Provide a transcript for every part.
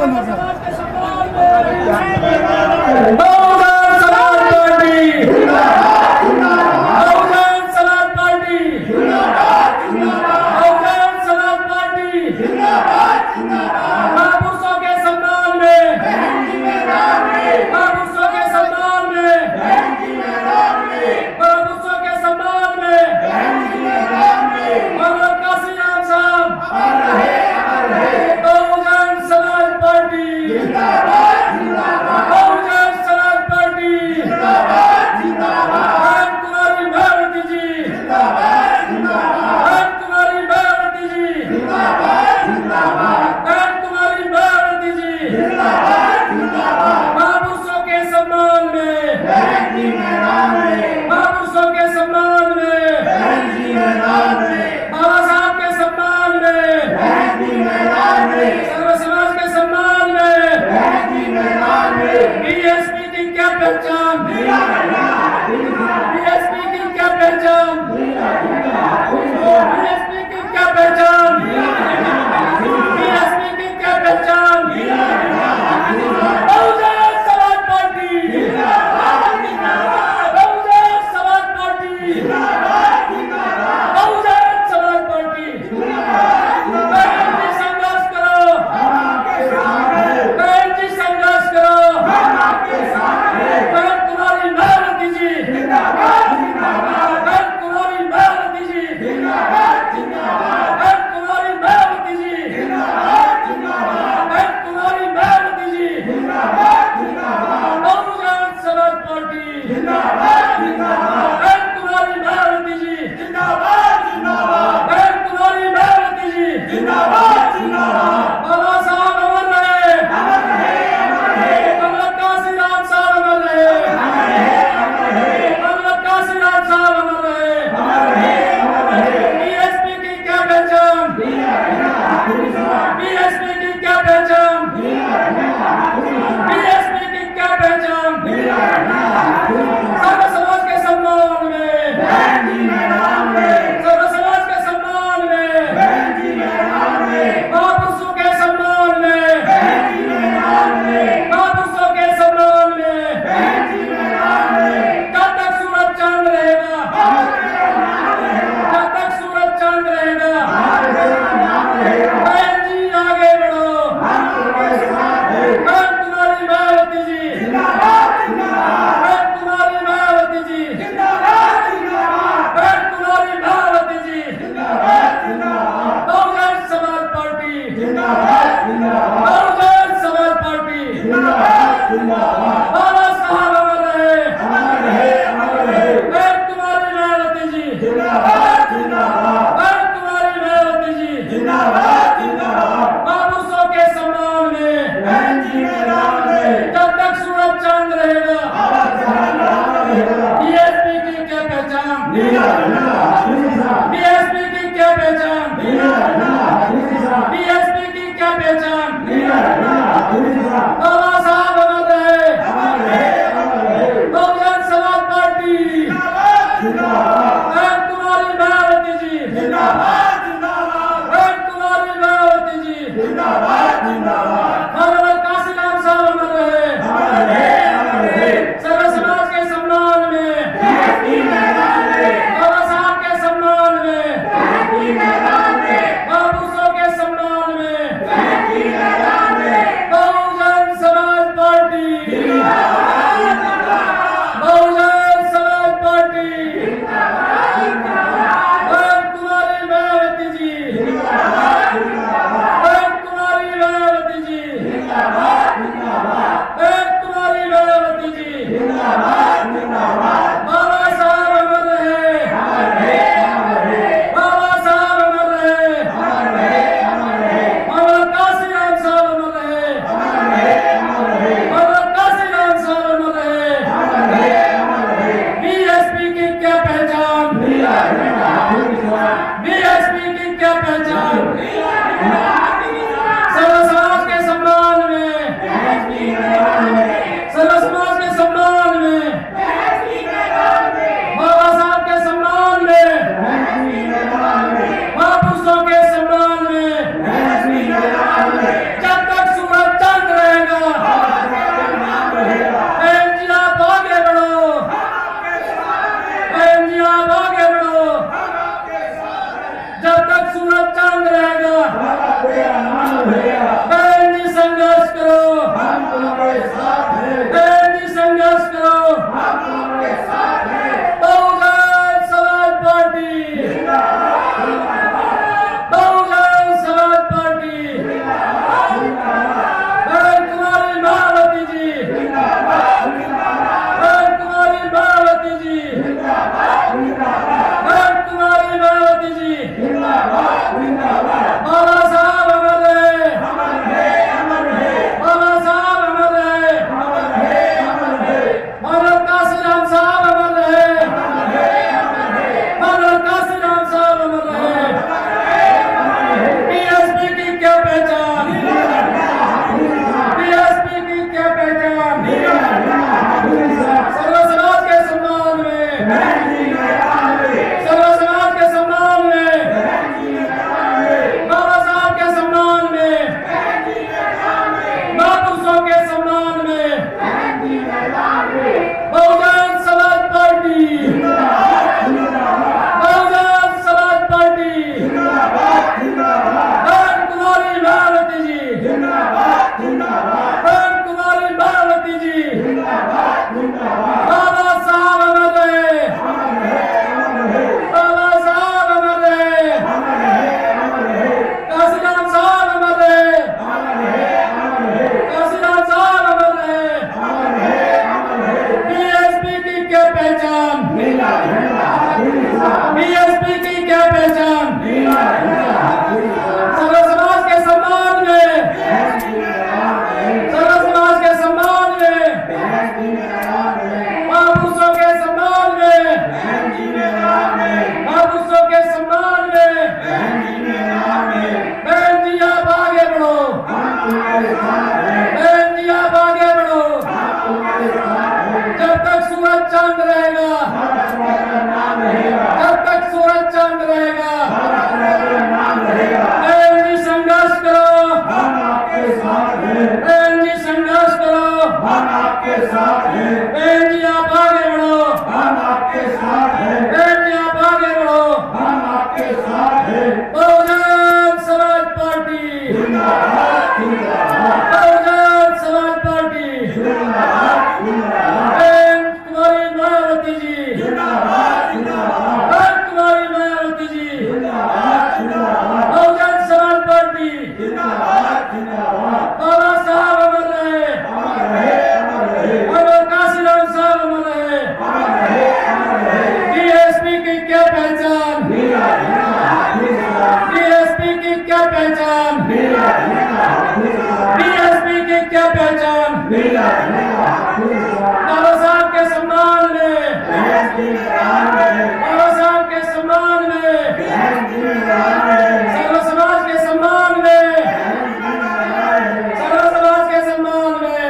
समाज के सम्मान में Bahujan Samaj party, Bahujan Samaj party, Bahujan Samaj party महापुरुषों के सम्मान में, महापुरुषों के सम्मान में, महापुरुषों के सम्मान में और काशीराम साहब बहुजन समाज पार्टी, बहुजन समाज पार्टी कुमारी भारती जी, कुमारी भारती जी, कुमारी भारती जी महापुरुषों के सम्मान में, महापुरुषों के सम्मान में, बाबा साहब के सम्मान में, सर्व समाज के सम्मान में बीएसपी की क्या पहचान, बीएसपी की क्या पहचान, बीएसपी की क्या पहचान, बीएसपी की क्या पहचान, Bahujan Samaj party, Bahujan Samaj party, Bahujan Samaj party बहन जी संघर्ष करो, बहन जी संघर्ष करो, बहन कुमारी भारती जी, बहन कुमारी भारती जी, बहन कुमारी भारती जी, बहन कुमारी भारती जी बहुजन समाज पार्टी, बहन कुमारी भारती जी, बहन कुमारी भारती जी बाबा साहब अमर रहे, कमला काशीराम साहब अमर रहे, कमला काशीराम साहब अमर रहे। बीएसपी की क्या पहचान, बीएसपी की क्या पहचान, बीएसपी की क्या पहचान सर्व समाज के सम्मान में, सर्व समाज के सम्मान में, महापुरुषों के सम्मान में, महापुरुषों के सम्मान में जब तक सूरज चांद रहेगा, जब तक सूरज चांद रहेगा बहन जी आगे बढ़ो, बहन कुमारी मायावती जी, बहन कुमारी मायावती जी, बहन कुमारी मायावती जी बहुजन समाज पार्टी, बहुजन समाज पार्टी बाबा साहब अमर रहे, बहन कुमारी मायावती जी, बहन कुमारी मायावती जी महापुरुषों के सम्मान में जब तक सूरज चांद रहेगा बीएसपी की क्या पहचान, बीएसपी की क्या पहचान, बीएसपी की क्या पहचान बाबा साहब अमर रहे, बहुजन समाज पार्टी बहन कुमारी मायावती जी, बहन कुमारी मायावती जी और काशीराम साहब अमर रहे, सर्व समाज के सम्मान में, बाबा साहब के सम्मान में, महापुरुषों के सम्मान में बहुजन समाज बहन जी आप आगे बढ़ो, जब तक सूरज चांद रहेगा, जब तक सूरज चांद रहेगा, बहन जी संघर्ष करो, बहन जी संघर्ष करो, बहन जी आप आगे बढ़ो, बहन जी आप आगे बढ़ो। बहुजन समाज पार्टी, बहुजन समाज पार्टी, बहन कुमारी मायावती जी, बहन कुमारी मायावती जी, बहुजन समाज पार्टी, बाबा साहब अमर रहे, अमर काशीराम साहब अमर रहे, डीएसपी की क्या पहचान, डीएसपी की क्या पहचान, डीएसपी की क्या पहचान, बाबा साहब के सम्मान में, बाबा साहब के सम्मान में, सर्व समाज के सम्मान में, सर्व समाज के सम्मान में,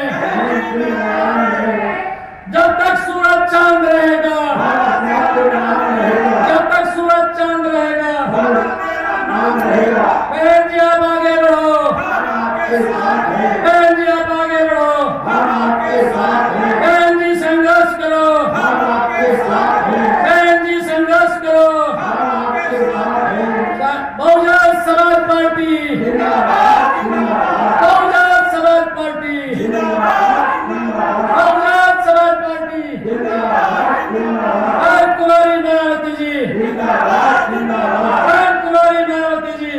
जब तक सूरज चांद रहेगा, जब तक सूरज चांद रहेगा, बहन जी आप आगे बढ़ो, बहन जी आप आगे बढ़ो, बहन जी संघर्ष करो, बहन जी संघर्ष करो। Bahujan Samaj party, Bahujan Samaj party, Bahujan Samaj party, बहन कुमारी मायावती जी, बहन कुमारी मायावती जी,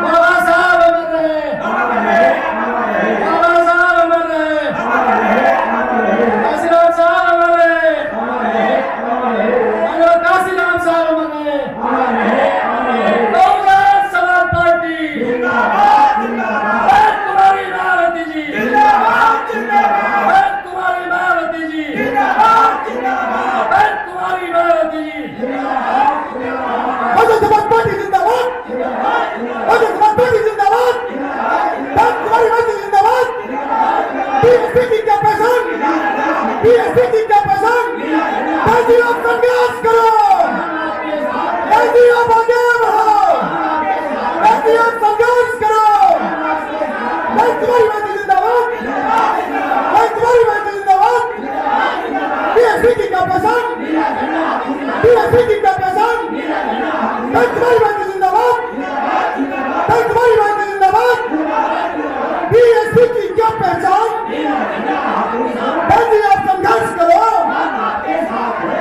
बाबा साहब अमर रहे, बाबा साहब अमर रहे, काशीराम साहब अमर रहे, अमर काशीराम साहब अमर रहे, बहुजन समाज पार्टी, बहन कुमारी मायावती जी, बहन कुमारी मायावती जी, बहन कुमारी मायावती जी। बहुजन समाज पार्टी जिंदाबाद, बहुजन समाज पार्टी जिंदाबाद, बहन कुमारी मायावती जिंदाबाद, डीएसपी की क्या पहचान, डीएसपी की क्या पहचान, बहन जी आप संघर्ष करो, बहन जी आप आगे बढ़ो, बहन जी आप संघर्ष करो, बहन कुमारी मायावती जिंदाबाद, बहन कुमारी मायावती जिंदाबाद, डीएसपी की क्या पहचान, डीएसपी की क्या पहचान, बहन कुमारी मायावती जिंदाबाद, बहन कुमारी मायावती जिंदाबाद, डीएसपी की क्या पहचान, बहन जी आप संघर्ष करो,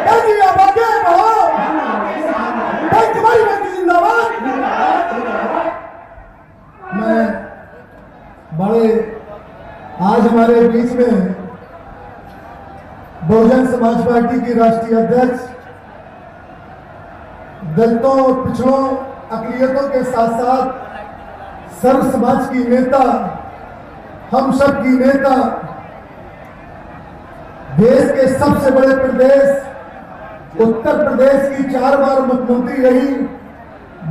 बहन जी आप आगे बढ़ो, बहन कुमारी मायावती जिंदाबाद। मैं बड़े आज हमारे बीच में बहुजन समाज पार्टी की राष्ट्रीय अध्यक्ष, दलितों और पिछड़ों अकलियतों के साथ साथ सर्व समाज की नेता, हम सब की नेता, देश के सबसे बड़े प्रदेश उत्तर प्रदेश की 4 बार मुख्यमंत्री रही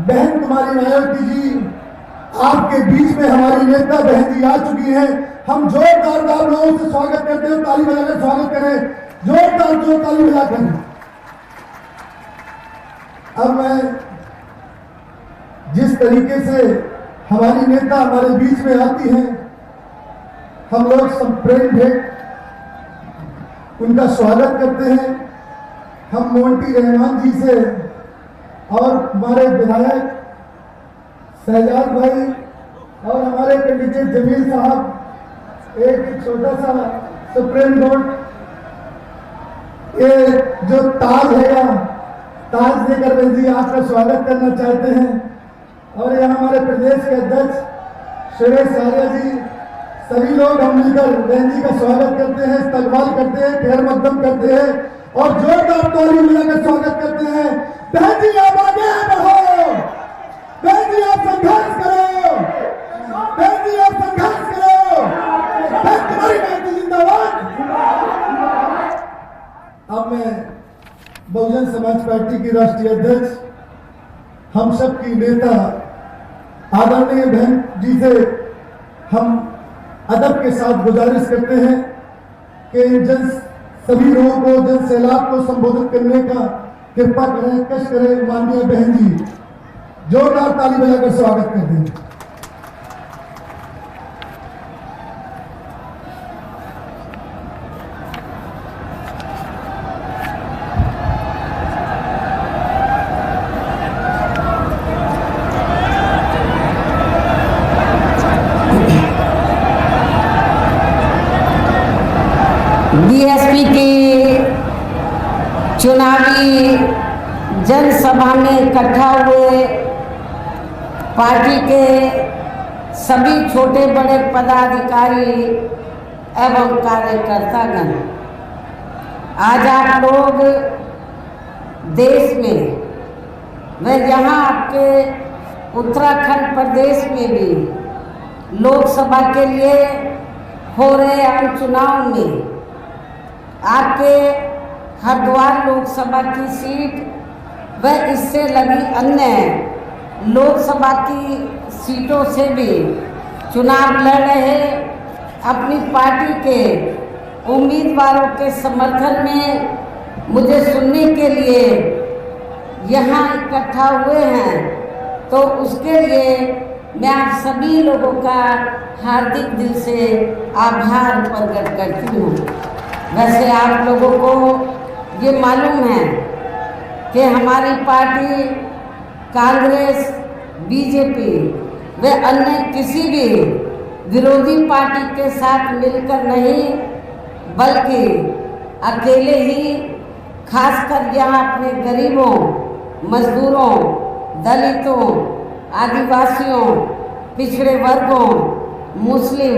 बहन कुमारी मायावती जी आपके बीच में हमारी नेता बहन जी आ चुकी हैं। हम जोरदार लोगों से स्वागत करते हैं, ताली बजाकर स्वागत करें, जोरदार ताली बजाकर। अब मैं जिस तरीके से हमारी नेता हमारे बीच में आती हैं, हम लोग सब प्रेम भेंट उनका स्वागत करते हैं। हम मोंटी रहमान जी से और हमारे विधायक शहजाद भाई और हमारे कैंडिडेट जमील साहब एक छोटा सा सुप्रीम कोर्ट ये जो ताज है, ताज देकर बहन जी आपका स्वागत करना चाहते हैं। और यहाँ हमारे प्रदेश के अध्यक्ष सुरेश आर्य जी, सभी लोग हम मिलकर बहन जी का स्वागत करते हैं, इस्तकबाल करते हैं, खैर मकदम करते हैं और जोरदार ताली बजाकर स्वागत करते हैं। बहन जी आप आगे बढ़ो, बहन जी आप संघर्ष करो, बहन जी आप संघर्ष करो, बहन तुम्हारी बहन जिंदाबाद। अब मैं बहुजन समाज पार्टी की राष्ट्रीय अध्यक्ष, हम सब की नेता, आदरणीय बहन जी से हम अदब के साथ गुजारिश करते हैं कि सभी लोगों को जन सैलाब को संबोधित करने का कृपा करें, कष्ट करें। माननीय बहन जी जोरदार ताली बजाकर स्वागत कर दें। बीएसपी की चुनावी जनसभा में इकट्ठा हुए पार्टी के सभी छोटे बड़े पदाधिकारी एवं कार्यकर्तागण, आज आप लोग देश में व यहाँ आपके उत्तराखंड प्रदेश में भी लोकसभा के लिए हो रहे आम चुनाव में आपके हरिद्वार लोकसभा की सीट व इससे लगी अन्य लोकसभा की सीटों से भी चुनाव लड़ रहे अपनी पार्टी के उम्मीदवारों के समर्थन में मुझे सुनने के लिए यहाँ इकट्ठा हुए हैं, तो उसके लिए मैं आप सभी लोगों का हार्दिक दिल से आभार प्रकट करती हूँ। वैसे आप लोगों को ये मालूम है कि हमारी पार्टी कांग्रेस, बीजेपी व अन्य किसी भी विरोधी पार्टी के साथ मिलकर नहीं, बल्कि अकेले ही खासकर यहाँ अपने गरीबों, मजदूरों, दलितों, आदिवासियों, पिछड़े वर्गों, मुस्लिम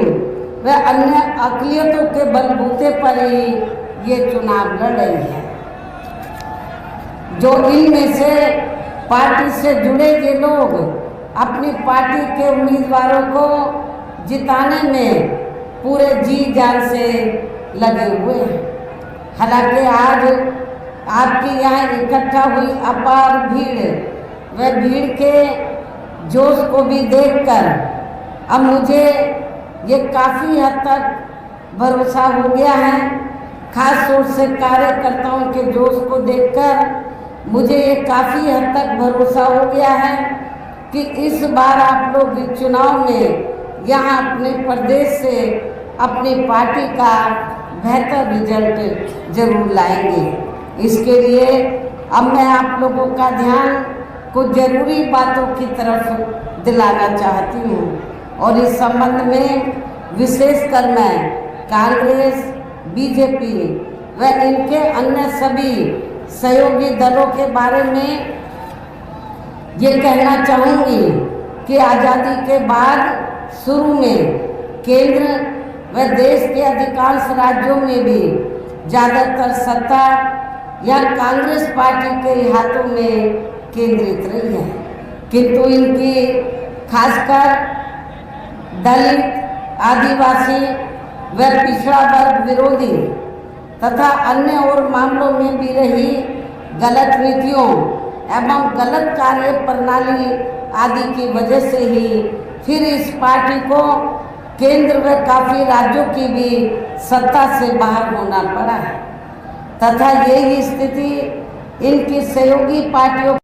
व अन्य अक़लियतों के बलबूते पर ही ये चुनाव लड़ रही है। जो इनमें से पार्टी से जुड़े ये लोग अपनी पार्टी के उम्मीदवारों को जिताने में पूरे जी जान से लगे हुए हैं। हालांकि आज आपकी यहाँ इकट्ठा हुई अपार भीड़ व भीड़ के जोश को भी देखकर अब मुझे ये काफ़ी हद तक भरोसा हो गया है। खास तौर से कार्यकर्ताओं के जोश को देखकर मुझे ये काफ़ी हद तक भरोसा हो गया है कि इस बार आप लोग इस चुनाव में यहाँ अपने प्रदेश से अपनी पार्टी का बेहतर रिजल्ट जरूर लाएंगे। इसके लिए अब मैं आप लोगों का ध्यान कुछ ज़रूरी बातों की तरफ दिलाना चाहती हूँ और इस संबंध में विशेषकर मैं कांग्रेस, बीजेपी व इनके अन्य सभी सहयोगी दलों के बारे में ये कहना चाहूँगी कि आज़ादी के बाद शुरू में केंद्र व देश के अधिकांश राज्यों में भी ज़्यादातर सत्ता या कांग्रेस पार्टी के हाथों में केंद्रित रही है, किंतु इनकी खासकर दलित, आदिवासी व पिछड़ा वर्ग विरोधी तथा अन्य और मामलों में भी रही गलत नीतियों एवं गलत कार्य प्रणाली आदि की वजह से ही फिर इस पार्टी को केंद्र व काफ़ी राज्यों की भी सत्ता से बाहर होना पड़ा है तथा यही स्थिति इनकी सहयोगी पार्टियों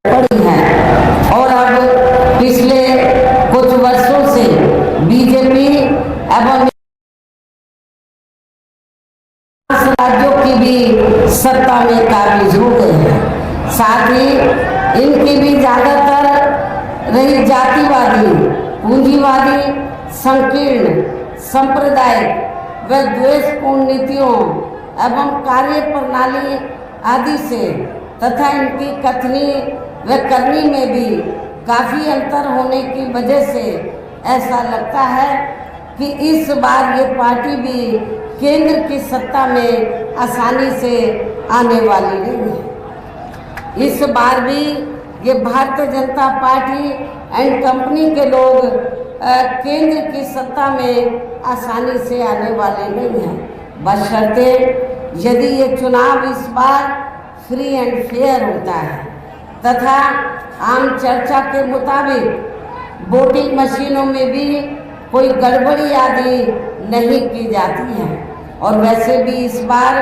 पड़ी है। और अब पिछले कुछ वर्षों से बीजेपी एवं राज्यों की भी सत्ता में काबिज हो गए हैं। साथ ही इनकी भी ज़्यादातर रही जातिवादी, पूंजीवादी, संकीर्ण, सांप्रदायिक व द्वेषपूर्ण नीतियों एवं कार्य प्रणाली आदि से तथा इनकी कथनी व करनी में भी काफ़ी अंतर होने की वजह से ऐसा लगता है कि इस बार ये पार्टी भी केंद्र की सत्ता में आसानी से आने वाली नहीं है। इस बार भी ये Bharatiya Janata party and company के लोग केंद्र की सत्ता में आसानी से आने वाले नहीं हैं। बशर्ते यदि ये चुनाव इस बार फ्री एंड फेयर होता है तथा आम चर्चा के मुताबिक वोटिंग मशीनों में भी कोई गड़बड़ी आदि नहीं की जाती है। और वैसे भी इस बार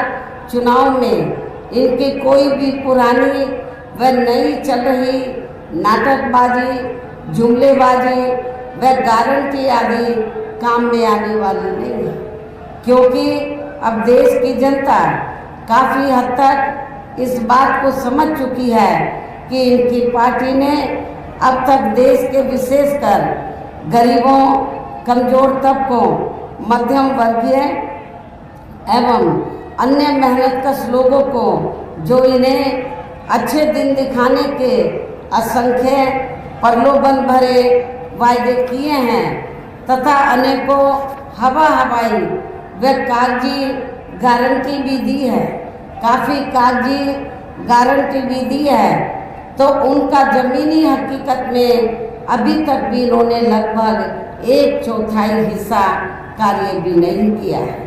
चुनाव में इनकी कोई भी पुरानी व नई चल रही नाटकबाजी, जुमलेबाजी व गारंटी आदि काम में आने वाली नहीं है, क्योंकि अब देश की जनता काफ़ी हद तक इस बात को समझ चुकी है कि इनकी पार्टी ने अब तक देश के विशेषकर गरीबों, कमज़ोर तबकों, मध्यम वर्गीय एवं अन्य मेहनतकश लोगों को जो इन्हें अच्छे दिन दिखाने के असंख्य प्रलोभन भरे वायदे किए हैं तथा अनेकों हवाई व कागजी गारंटी भी दी है, काफ़ी कागजी गारंटी भी दी है, तो उनका ज़मीनी हकीकत में अभी तक भी इन्होंने लगभग 1/4 हिस्सा कार्य भी नहीं किया है,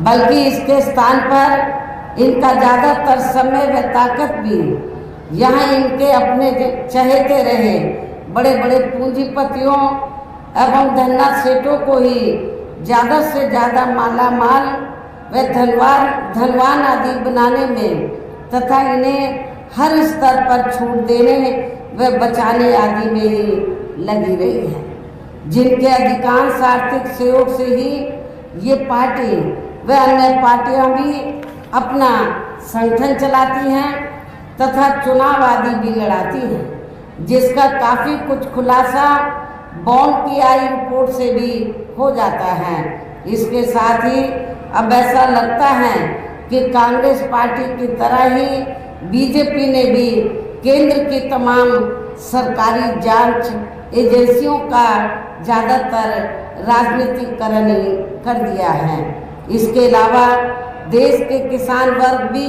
बल्कि इसके स्थान पर इनका ज़्यादातर समय व ताकत भी यहाँ इनके अपने चहेते रहे बड़े बड़े पूंजीपतियों एवं धन्ना सेठों को ही ज़्यादा से ज़्यादा माला माल व धनवान आदि बनाने में तथा इन्हें हर स्तर पर छूट देने व बचाने आदि में ही लगी रही है, जिनके अधिकांश आर्थिक सहयोग से ही ये पार्टी व अन्य पार्टियां भी अपना संगठन चलाती हैं तथा चुनाव आदि भी लड़ाती हैं, जिसका काफ़ी कुछ खुलासा बॉन्ड की आई रिपोर्ट से भी हो जाता है। इसके साथ ही अब ऐसा लगता है कि कांग्रेस पार्टी की तरह ही बीजेपी ने भी केंद्र की तमाम सरकारी जांच एजेंसियों का ज़्यादातर राजनीतिकरण कर दिया है। इसके अलावा देश के किसान वर्ग भी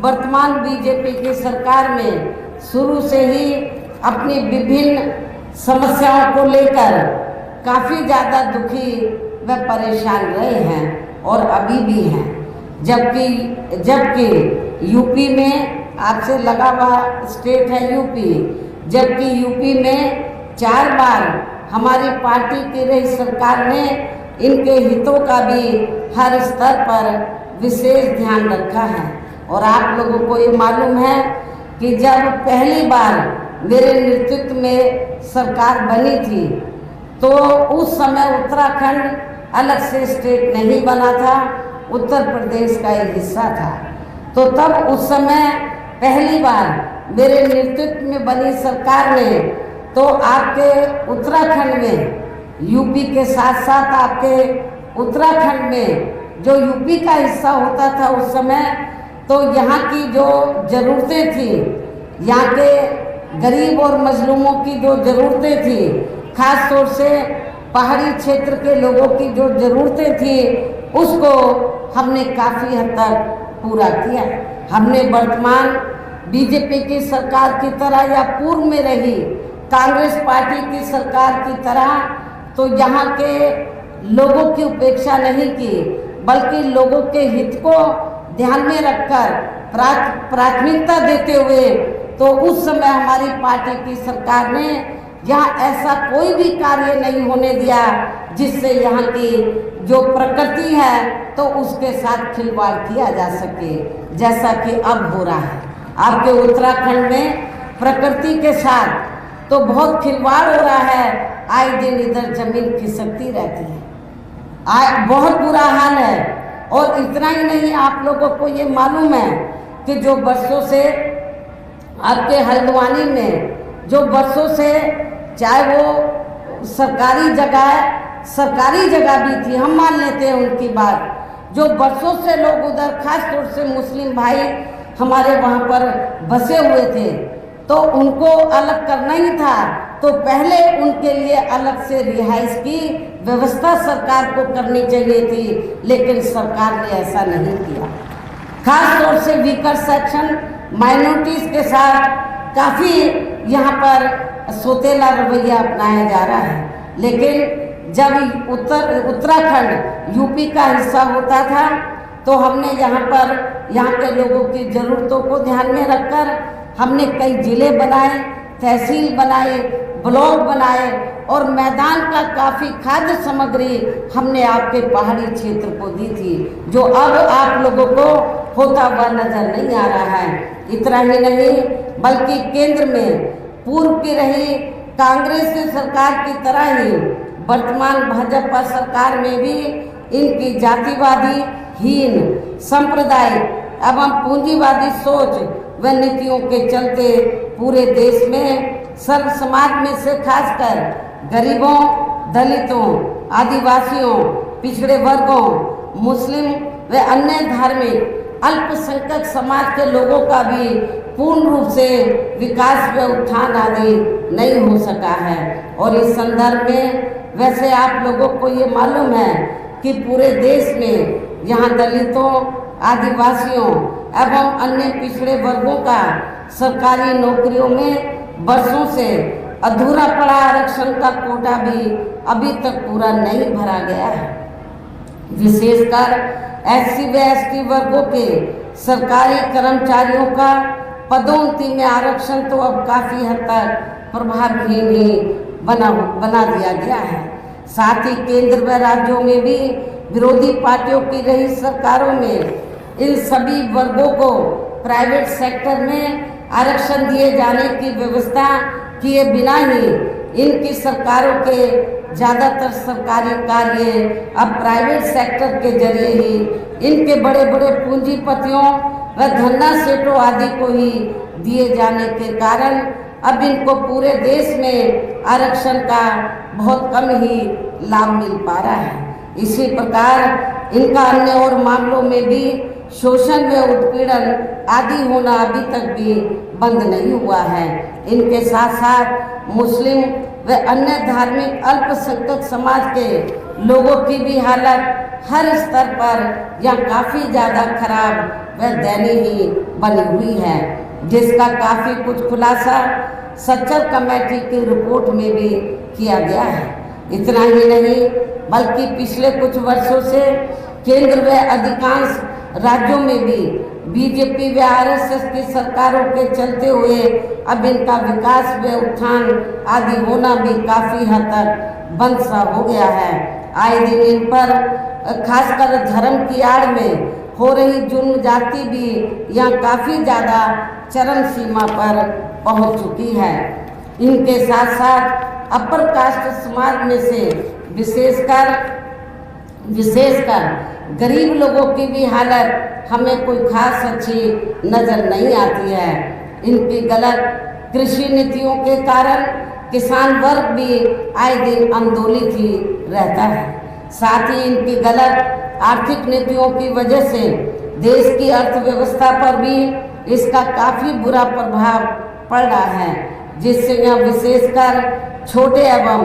वर्तमान बीजेपी की सरकार में शुरू से ही अपनी विभिन्न समस्याओं को लेकर काफ़ी ज़्यादा दुखी व परेशान रहे हैं और अभी भी हैं, जबकि यूपी में आपसे लगा हुआ स्टेट है यूपी, जबकि यूपी में 4 बार हमारी पार्टी की रही सरकार ने इनके हितों का भी हर स्तर पर विशेष ध्यान रखा है। और आप लोगों को ये मालूम है कि जब पहली बार मेरे नेतृत्व में सरकार बनी थी तो उस समय उत्तराखंड अलग से स्टेट नहीं बना था, उत्तर प्रदेश का एक हिस्सा था। तो तब उस समय पहली बार मेरे नेतृत्व में बनी सरकार ने तो आपके उत्तराखंड में यूपी के साथ साथ आपके उत्तराखंड में जो यूपी का हिस्सा होता था उस समय, तो यहाँ की जो ज़रूरतें थी, यहाँ के गरीब और मजलूमों की जो ज़रूरतें थी, खास तौर से पहाड़ी क्षेत्र के लोगों की जो ज़रूरतें थी, उसको हमने काफ़ी हद तक पूरा किया। हमने वर्तमान बीजेपी की सरकार की तरह या पूर्व में रही कांग्रेस पार्टी की सरकार की तरह तो यहाँ के लोगों की उपेक्षा नहीं की, बल्कि लोगों के हित को ध्यान में रखकर प्राथमिकता देते हुए तो उस समय हमारी पार्टी की सरकार ने यहाँ ऐसा कोई भी कार्य नहीं होने दिया जिससे यहाँ की जो प्रकृति है तो उसके साथ खिलवाड़ किया जा सके, जैसा कि अब हो रहा है। आपके उत्तराखंड में प्रकृति के साथ तो बहुत खिलवाड़ हो रहा है, आए दिन इधर जमीन खिसकती रहती है, बहुत बुरा हाल है। और इतना ही नहीं, आप लोगों को ये मालूम है कि जो बरसों से आपके हल्द्वानी में जो बरसों से चाहे वो सरकारी जगह भी थी, हम मान लेते हैं उनकी बात, जो बरसों से लोग उधर खास तौर से मुस्लिम भाई हमारे वहाँ पर बसे हुए थे, तो उनको अलग करना ही था तो पहले उनके लिए अलग से रिहाइश की व्यवस्था सरकार को करनी चाहिए थी, लेकिन सरकार ने ऐसा नहीं किया। खास तौर से वीकर सेक्शन माइनॉरिटीज़ के साथ काफ़ी यहाँ पर सोतेला रवैया अपनाया जा रहा है, लेकिन जब उत्तराखंड यूपी का हिस्सा होता था तो हमने यहाँ के लोगों की ज़रूरतों को ध्यान में रखकर हमने कई ज़िले बनाए, तहसील बनाए, ब्लॉक बनाए और मैदान का काफ़ी खाद्य सामग्री हमने आपके पहाड़ी क्षेत्र को दी थी, जो अब आप लोगों को होता हुआ नजर नहीं आ रहा है। इतना ही नहीं बल्कि केंद्र में पूर्व की रही कांग्रेस की सरकार की तरह ही वर्तमान भाजपा सरकार में भी इनकी जातिवादी हीन सांप्रदायिक एवं पूंजीवादी सोच व नीतियों के चलते पूरे देश में सर्व समाज में से खासकर गरीबों, दलितों, आदिवासियों, पिछड़े वर्गों, मुस्लिम व अन्य धार्मिक अल्पसंख्यक समाज के लोगों का भी पूर्ण रूप से विकास व उत्थान आदि नहीं हो सका है। और इस संदर्भ में वैसे आप लोगों को ये मालूम है कि पूरे देश में यहाँ दलितों, आदिवासियों एवं अन्य पिछड़े वर्गों का सरकारी नौकरियों में वर्षों से अधूरा पड़ा आरक्षण का कोटा भी अभी तक पूरा नहीं भरा गया है। विशेषकर SC व ST वर्गों के सरकारी कर्मचारियों का पदोन्नति में आरक्षण तो अब काफ़ी हद तक प्रभावहीन ही बना दिया गया है। साथ ही केंद्र व राज्यों में भी विरोधी पार्टियों की रही सरकारों में इन सभी वर्गों को प्राइवेट सेक्टर में आरक्षण दिए जाने की व्यवस्था किए बिना ही इनकी सरकारों के ज़्यादातर सरकारी कार्य अब प्राइवेट सेक्टर के जरिए ही इनके बड़े बड़े पूंजीपतियों व धन्ना सेठों आदि को ही दिए जाने के कारण अब इनको पूरे देश में आरक्षण का बहुत कम ही लाभ मिल पा रहा है। इसी प्रकार इनका अन्य और मामलों में भी शोषण व उत्पीड़न आदि होना अभी तक भी बंद नहीं हुआ है। इनके साथ साथ मुस्लिम व अन्य धार्मिक अल्पसंख्यक समाज के लोगों की भी हालत हर स्तर पर यह काफ़ी ज़्यादा खराब व दयनीय बनी हुई है, जिसका काफ़ी कुछ खुलासा सच्चर कमेटी की रिपोर्ट में भी किया गया है। इतना ही नहीं बल्कि पिछले कुछ वर्षों से केंद्र व अधिकांश राज्यों में भी बीजेपी व RSS की सरकारों के चलते हुए अब इनका विकास व उत्थान आदि होना भी काफ़ी हद तक बंद सा हो गया है। आए दिन इन पर खासकर धर्म की आड़ में हो रही जुर्म जाति भी यहाँ काफ़ी ज़्यादा चरम सीमा पर पहुँच चुकी है। इनके साथ साथ अपर कास्ट समाज में से विशेषकर गरीब लोगों की भी हालत हमें कोई खास अच्छी नज़र नहीं आती है। इनकी गलत कृषि नीतियों के कारण किसान वर्ग भी आए दिन आंदोलित ही रहता है। साथ ही इनकी गलत आर्थिक नीतियों की वजह से देश की अर्थव्यवस्था पर भी इसका काफ़ी बुरा प्रभाव पड़ रहा है, जिससे यह विशेषकर छोटे एवं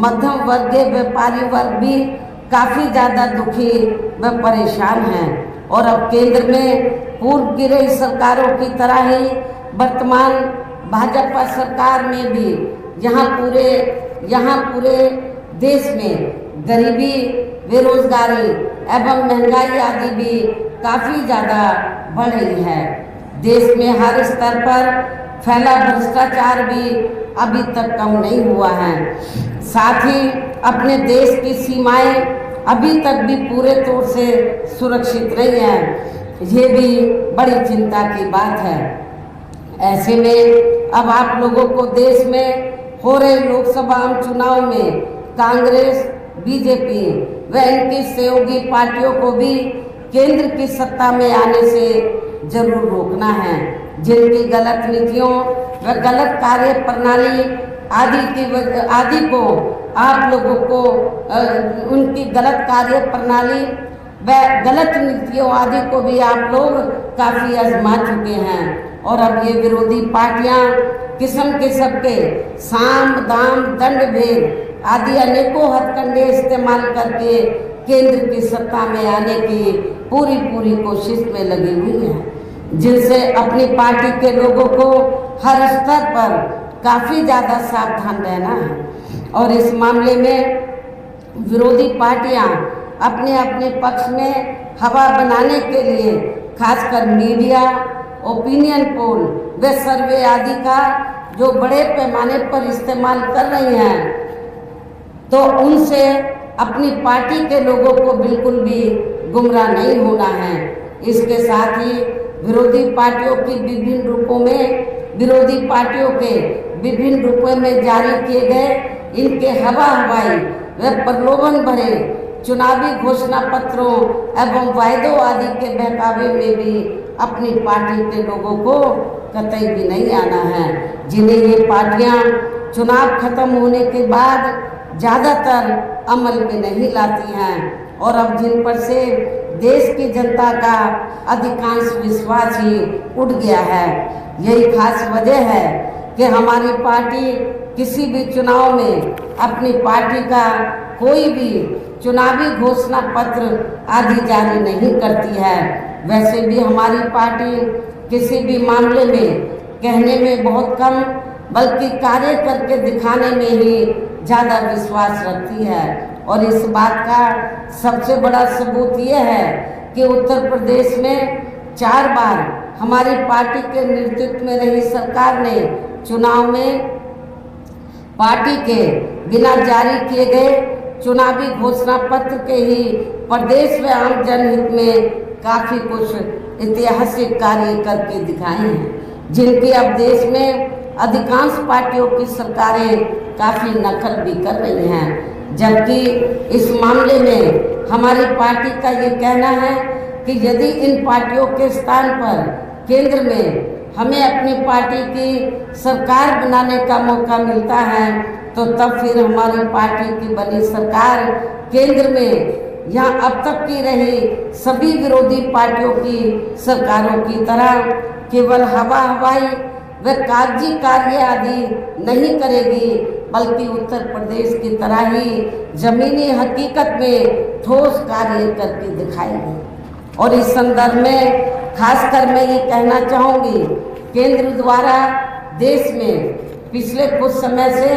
मध्यम वर्गीय व्यापारी वर्ग भी काफ़ी ज़्यादा दुखी व परेशान हैं। और अब केंद्र में पूर्व की रही सरकारों की तरह ही वर्तमान भाजपा सरकार में भी यहाँ पूरे देश में गरीबी, बेरोजगारी एवं महंगाई आदि भी काफ़ी ज़्यादा बढ़ रही है। देश में हर स्तर पर फैला भ्रष्टाचार भी अभी तक कम नहीं हुआ है। साथ ही अपने देश की सीमाएं अभी तक भी पूरे तौर से सुरक्षित नहीं है। ये भी बड़ी चिंता की बात है। ऐसे में अब आप लोगों को देश में हो रहे लोकसभा चुनाव में कांग्रेस, बीजेपी व इनकी सहयोगी पार्टियों को भी केंद्र की सत्ता में आने से जरूर रोकना है। जिनकी गलत नीतियों व गलत कार्य प्रणाली आदि को आप लोगों को उनकी गलत कार्य प्रणाली व गलत नीतियों आदि को भी आप लोग काफ़ी आजमा चुके हैं। और अब ये विरोधी पार्टियां किस्म के साम दाम दंड भेद आदि अनेकों हथकंडे इस्तेमाल करके केंद्र की सत्ता में आने की पूरी कोशिश में लगी हुई हैं, जिनसे अपनी पार्टी के लोगों को हर स्तर पर काफ़ी ज़्यादा सावधान रहना है। और इस मामले में विरोधी पार्टियां अपने अपने पक्ष में हवा बनाने के लिए खासकर मीडिया, ओपिनियन पोल व सर्वे आदि का जो बड़े पैमाने पर इस्तेमाल कर रही हैं, तो उनसे अपनी पार्टी के लोगों को बिल्कुल भी गुमराह नहीं होना है। इसके साथ ही विरोधी पार्टियों के विभिन्न रूपों में जारी किए गए इनके हवाई व प्रलोभन भरे चुनावी घोषणा पत्रों एवं वायदों आदि के बहकावे में भी अपनी पार्टी के लोगों को कतई भी नहीं आना है, जिन्हें ये पार्टियां चुनाव खत्म होने के बाद ज़्यादातर अमल में नहीं लाती हैं और अब जिन पर से देश की जनता का अधिकांश विश्वास ही उठ गया है। यही खास वजह है कि हमारी पार्टी किसी भी चुनाव में अपनी पार्टी का कोई भी चुनावी घोषणा पत्र आदि जारी नहीं करती है। वैसे भी हमारी पार्टी किसी भी मामले में कहने में बहुत कम बल्कि कार्य करके दिखाने में ही ज़्यादा विश्वास रखती है। और इस बात का सबसे बड़ा सबूत ये है कि उत्तर प्रदेश में 4 बार हमारी पार्टी के नेतृत्व में रही सरकार ने चुनाव में पार्टी के बिना जारी किए गए चुनावी घोषणा पत्र के ही प्रदेश व आम जनहित में काफ़ी कुछ ऐतिहासिक कार्य करके दिखाए हैं, जिनकी अब देश में अधिकांश पार्टियों की सरकारें काफ़ी नकल भी कर रही हैं। जबकि इस मामले में हमारी पार्टी का ये कहना है कि यदि इन पार्टियों के स्थान पर केंद्र में हमें अपनी पार्टी की सरकार बनाने का मौका मिलता है तो तब फिर हमारी पार्टी की बनी सरकार केंद्र में यहाँ अब तक की रही सभी विरोधी पार्टियों की सरकारों की तरह केवल हवाई व कागजी कार्य आदि नहीं करेगी, बल्कि उत्तर प्रदेश की तरह ही जमीनी हकीकत में ठोस कार्य करके दिखाएगी। और इस संदर्भ में खासकर मैं ये कहना चाहूँगी, केंद्र द्वारा देश में पिछले कुछ समय से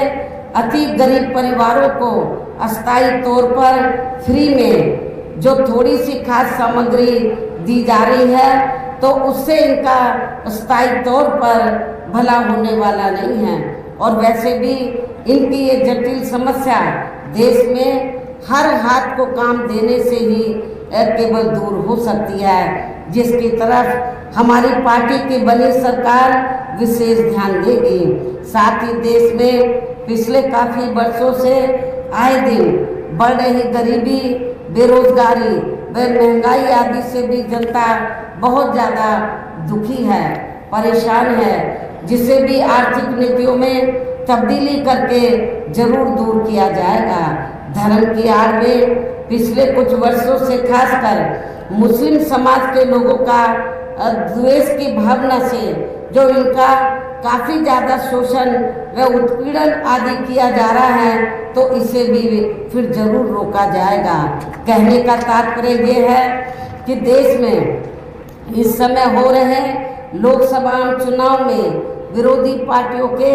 अति गरीब परिवारों को अस्थायी तौर पर फ्री में जो थोड़ी सी खाद्य सामग्री दी जा रही है, तो उससे इनका अस्थायी तौर पर भला होने वाला नहीं है। और वैसे भी इनकी ये जटिल समस्या देश में हर हाथ को काम देने से ही केवल दूर हो सकती है, जिसकी तरफ हमारी पार्टी की बनी सरकार विशेष ध्यान देगी। साथ ही देश में पिछले काफ़ी वर्षों से आए दिन बढ़ रही गरीबी, बेरोजगारी व महंगाई आदि से भी जनता बहुत ज़्यादा दुखी है, परेशान है, जिसे भी आर्थिक नीतियों में तब्दीली करके जरूर दूर किया जाएगा। धर्म की आड़ में पिछले कुछ वर्षों से खासकर मुस्लिम समाज के लोगों का द्वेष की भावना से जो इनका काफ़ी ज़्यादा शोषण व उत्पीड़न आदि किया जा रहा है, तो इसे भी फिर जरूर रोका जाएगा। कहने का तात्पर्य ये है कि देश में इस समय हो रहे लोकसभा चुनाव में विरोधी पार्टियों के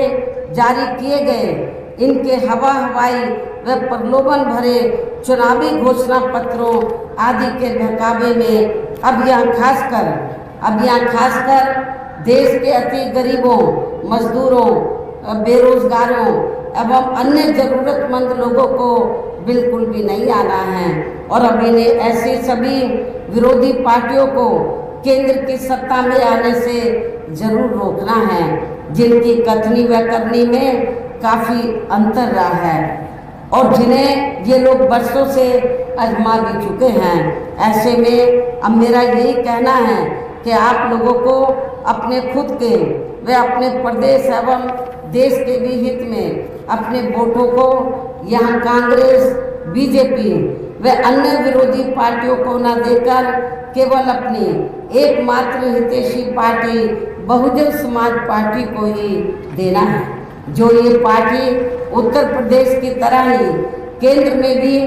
जारी किए गए इनके हवाई व प्रलोभन भरे चुनावी घोषणा पत्रों आदि के बहकावे में अब यहाँ खासकर देश के अति गरीबों, मजदूरों, बेरोजगारों एवं अन्य ज़रूरतमंद लोगों को बिल्कुल भी नहीं आना है। और अब इन्हें ऐसी सभी विरोधी पार्टियों को केंद्र की सत्ता में आने से जरूर रोकना है, जिनकी कथनी व करनी में काफ़ी अंतर रहा है और जिन्हें ये लोग वर्षों से आजमा भी चुके हैं। ऐसे में अब मेरा यही कहना है कि आप लोगों को अपने खुद के व अपने प्रदेश एवं देश के भी हित में अपने वोटों को यहाँ कांग्रेस, बीजेपी व अन्य विरोधी पार्टियों को न देकर केवल अपनी एकमात्र हितैषी पार्टी बहुजन समाज पार्टी को ही देना है, जो ये पार्टी उत्तर प्रदेश की तरह ही केंद्र में भी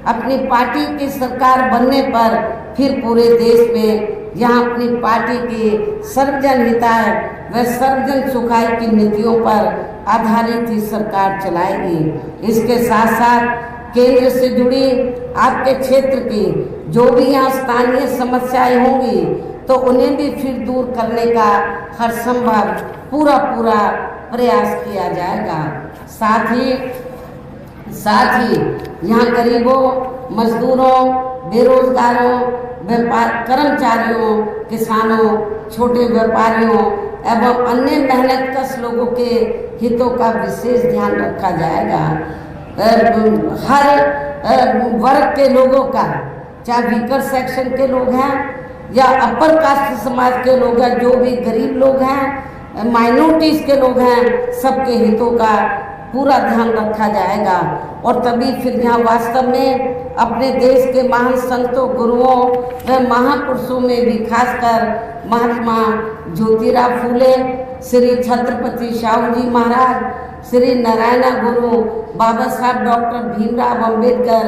अपनी पार्टी की सरकार बनने पर फिर पूरे देश में यहाँ अपनी पार्टी की सर्वजन हिताय व सर्वजन सुखाय की नीतियों पर आधारित ही सरकार चलाएगी। इसके साथ साथ केंद्र से जुड़ी आपके क्षेत्र की जो भी यहाँ स्थानीय समस्याएं होंगी तो उन्हें भी फिर दूर करने का हर संभव पूरा प्रयास किया जाएगा। साथ ही यहाँ गरीबों, मजदूरों, बेरोजगारों, व्यापार कर्मचारियों, किसानों, छोटे व्यापारियों एवं अन्य मेहनतकश लोगों के हितों का विशेष ध्यान रखा जाएगा। हर वर्ग के लोगों का, चाहे वीकर सेक्शन के लोग हैं या अपर कास्ट समाज के लोग हैं, जो भी गरीब लोग हैं, माइनॉरिटीज़ के लोग हैं, सबके हितों का पूरा ध्यान रखा जाएगा। और तभी फिर यहाँ वास्तव में अपने देश के महान संतों, गुरुओं व महापुरुषों में भी खासकर महात्मा ज्योतिराव फूले, श्री छत्रपति शाहू जी महाराज, श्री नारायण गुरु बाबा साहब डॉक्टर भीमराव अंबेडकर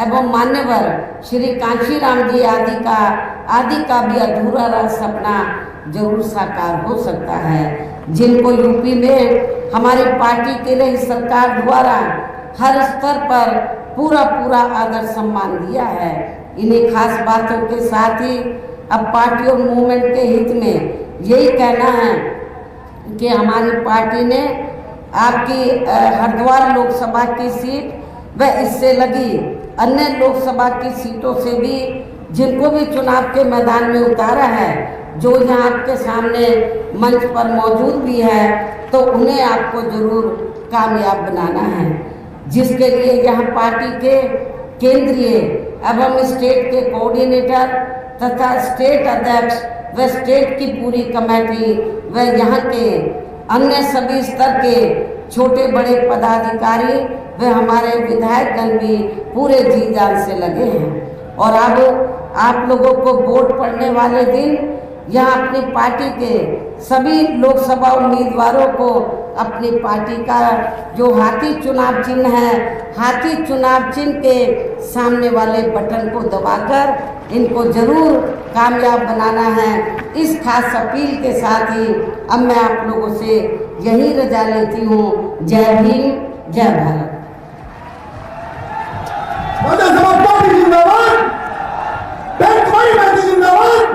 एवं मान्यवर श्री कांशीराम जी आदि का भी अधूरा रहा सपना जरूर साकार हो सकता है, जिनको यूपी में हमारी पार्टी के लिए सरकार द्वारा हर स्तर पर पूरा आदर सम्मान दिया है। इन्हीं खास बातों के साथ ही अब पार्टी और मूवमेंट के हित में यही कहना है कि हमारी पार्टी ने आपकी हरिद्वार लोकसभा की सीट व इससे लगी अन्य लोकसभा की सीटों से भी जिनको भी चुनाव के मैदान में उतारा है, जो यहाँ आपके सामने मंच पर मौजूद भी है, तो उन्हें आपको जरूर कामयाब बनाना है, जिसके लिए यहाँ पार्टी के केंद्रीय एवं स्टेट के कोऑर्डिनेटर तथा स्टेट अध्यक्ष व स्टेट की पूरी कमेटी व यहाँ के अन्य सभी स्तर के छोटे बड़े पदाधिकारी व हमारे विधायकगण भी पूरे जी जान से लगे हैं। और अब आप लोगों को वोट पड़ने वाले दिन यहाँ अपनी पार्टी के सभी लोकसभा उम्मीदवारों को अपनी पार्टी का जो हाथी चुनाव चिन्ह है, हाथी चुनाव चिन्ह के सामने वाले बटन को दबाकर इनको जरूर कामयाब बनाना है। इस खास अपील के साथ ही अब मैं आप लोगों से यही रजा लेती हूँ। जय भीम, जय भारत। जिंदाबाद, जिंदाबाद, जिंदाबाद।